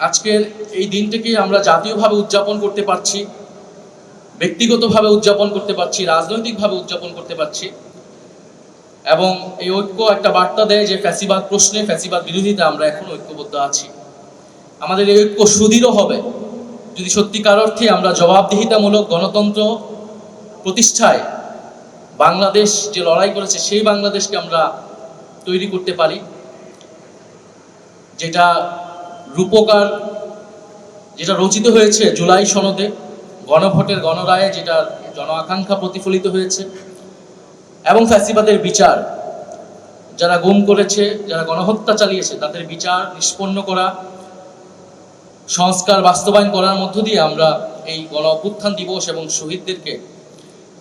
আজকের এই দিনটিকে আমরা জাতীয়ভাবে উদযাপন করতে পারছি, ব্যক্তিগতভাবে উদযাপন করতে পারছি, রাজনৈতিকভাবে উদযাপন করতে পারছি। এবং এই ঐক্য একটা বার্তা দেয় যে ফ্যাসিবাদ প্রশ্নে, ফ্যাসিবাদ বিরোধিতা আমরা এখন ঐক্যবদ্ধ আছি। আমাদের এই ঐক্য সুদৃঢ় হবে যদি সত্যিকার অর্থে আমরা জবাবদিহিতামূলক গণতন্ত্র প্রতিষ্ঠায় বাংলাদেশ যে লড়াই করেছে সেই বাংলাদেশকে আমরা তৈরি করতে পারি, যেটা রূপকার, যেটা রচিত হয়েছে জুলাই সনদে, গণভোটের গণরায়ে, যেটা জন আকাঙ্ক্ষা প্রতিফলিত হয়েছে। এবং ফ্যাসিবাদের বিচার, যারা গুম করেছে, যারা গণহত্যা চালিয়েছে তাদের বিচার নিষ্পন্ন করা, সংস্কার বাস্তবায়ন করার মধ্য দিয়ে আমরা এই গণ অভ্যুত্থান দিবস এবং শহীদদেরকে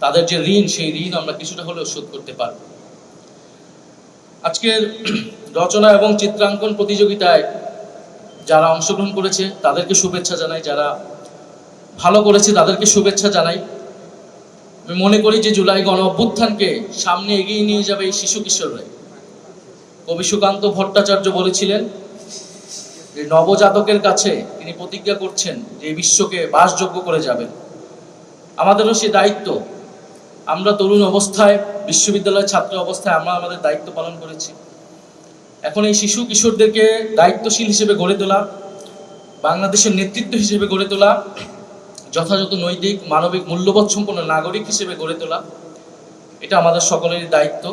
তাদের যে ঋণ, সেই ঋণ আমরা কিছুটা হলেও শোধ করতে পারব। আজকের রচনা এবং চিত্রাঙ্কন প্রতিযোগিতায় যারা অংশগ্রহণ করেছে তাদেরকে শুভেচ্ছা জানাই, যারা ভালো করেছে তাদেরকে শুভেচ্ছা জানাই। আমি মনে করি যে জুলাই গণ অভ্যুত্থানকে সামনে এগিয়ে নিয়ে যাবে এই শিশু কিশোররা। কবি সুকান্ত ভট্টাচার্য বলেছিলেন যে নবজাতকের কাছে তিনি প্রতিজ্ঞা করছেন যে এই বিশ্বকে বাসযোগ্য করে যাবেন। আমাদেরও সে দায়িত্ব। আমরা তরুণ অবস্থায়, বিশ্ববিদ্যালয়ের ছাত্র অবস্থায় আমরা আমাদের দায়িত্ব পালন করেছি। এখন এই শিশু কিশোরদেরকে দায়িত্বশীল হিসেবে গড়ে তোলা, বাংলাদেশের নেতৃত্ব হিসেবে গড়ে তোলা, যথাযথ নৈতিক মানবিক মূল্যবোধ সম্পন্ন নাগরিক হিসেবে গড়ে তোলা, এটা আমাদের সকলেরই দায়িত্ব।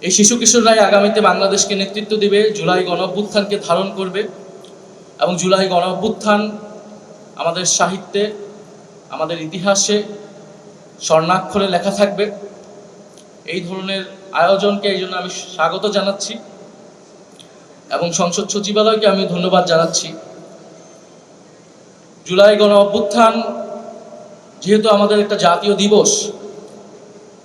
এই শিশু কিশোররাই আগামীতে বাংলাদেশকে নেতৃত্ব দিবে, জুলাই গণ অভ্যুত্থানকে ধারণ করবে। এবং জুলাই গণ অভ্যুত্থান আমাদের সাহিত্যে, আমাদের ইতিহাসে স্বর্ণাক্ষরে লেখা থাকবে। এই ধরনের আয়োজনকে এই জন্য আমি স্বাগত জানাচ্ছি এবং সংসদ সচিবালয়কে আমি ধন্যবাদ জানাচ্ছি। জুলাই গণ অভ্যুত্থান যেহেতু আমাদের একটা জাতীয় দিবস,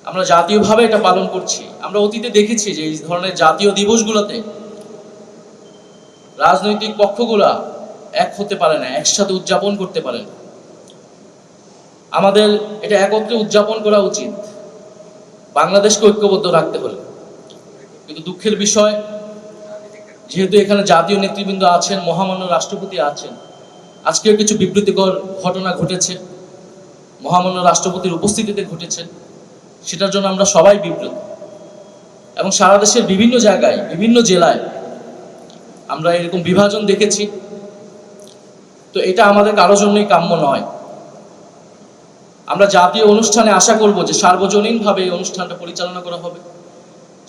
আমরা জাতীয়ভাবে এটা পালন করছি। আমরা অতীতে দেখেছি যে এই ধরনের জাতীয় দিবসগুলোতে রাজনৈতিক পক্ষগুলা এক হতে পারে না, একসাথে উদযাপন করতে পারে না। আমাদের এটা একত্রে উদযাপন করা উচিত, বাংলাদেশকে ঐক্যবদ্ধ রাখতে হলে। কিন্তু দুঃখের বিষয়, যেহেতু এখানে জাতীয় নেতৃবৃন্দ আছেন, মহামান্য রাষ্ট্রপতি আছেন, আজকেও কিছু বিবৃতিকর ঘটনা ঘটেছে, মহামান্য রাষ্ট্রপতির উপস্থিতিতে ঘটেছে, সেটার জন্য আমরা সবাই বিব্রত। এবং সারা দেশের বিভিন্ন জায়গায়, বিভিন্ন জেলায় আমরা এরকম বিভাজন দেখেছি। তো এটা আমাদের কারো জন্যই কাম্য নয়। আমরা জাতীয় অনুষ্ঠানে আশা করব যে সার্বজনীনভাবে এই অনুষ্ঠানটা পরিচালনা করা হবে,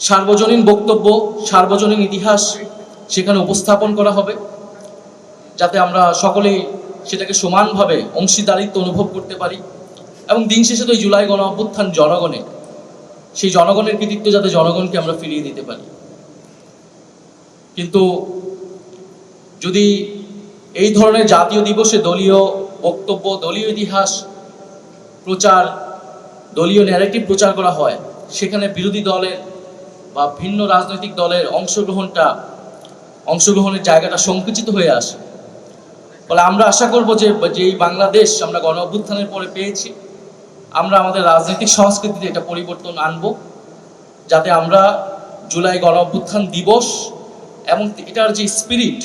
সার্বজনীন বক্তব্য, সার্বজনীন ইতিহাস সেখানে উপস্থাপন করা হবে, যাতে আমরা সকলেই সেটাকে সমানভাবে অংশীদারিত্ব অনুভব করতে পারি। এবং দিন শেষে তো এই জুলাই গণ অভ্যুত্থান জনগণের, সেই জনগণের কৃতিত্ব যাতে জনগণকে আমরা ফিরিয়ে দিতে পারি। কিন্তু যদি এই ধরনের জাতীয় দিবসে দলীয় বক্তব্য, দলীয় ইতিহাস প্রচার, দলীয় ন্যারেটিভ প্রচার করা হয়, সেখানে বিরোধী দলের বা ভিন্ন রাজনৈতিক দলের অংশগ্রহণের জায়গাটা সংকুচিত হয়ে আসে। ফলে আমরা আশা করব যে এই বাংলাদেশ আমরা গণ অভ্যুত্থানের পরে পেয়েছি, আমরা আমাদের রাজনৈতিক সংস্কৃতিতে এটা পরিবর্তন আনব, যাতে আমরা জুলাই গণ অভ্যুত্থান দিবস এবং এটার যে স্পিরিট,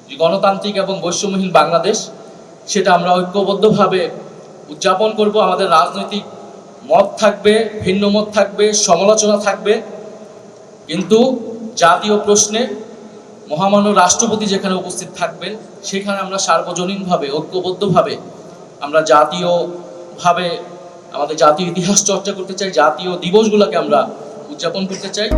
যে গণতান্ত্রিক এবং বৈষম্যহীন বাংলাদেশ, সেটা আমরা ঐক্যবদ্ধভাবে উদযাপন করব। আমাদের রাজনৈতিক মত থাকবে, ভিন্ন মত থাকবে, সমালোচনা থাকবে, কিন্তু জাতীয় প্রশ্নে মহামান্য রাষ্ট্রপতি যেখানে উপস্থিত থাকবেন, সেখানে আমরা সার্বজনীনভাবে, ঐক্যবদ্ধভাবে আমরা জাতীয়ভাবে আমাদের জাতীয় ইতিহাস চর্চা করতে চাই, জাতীয় দিবসগুলোকে আমরা উদযাপন করতে চাই।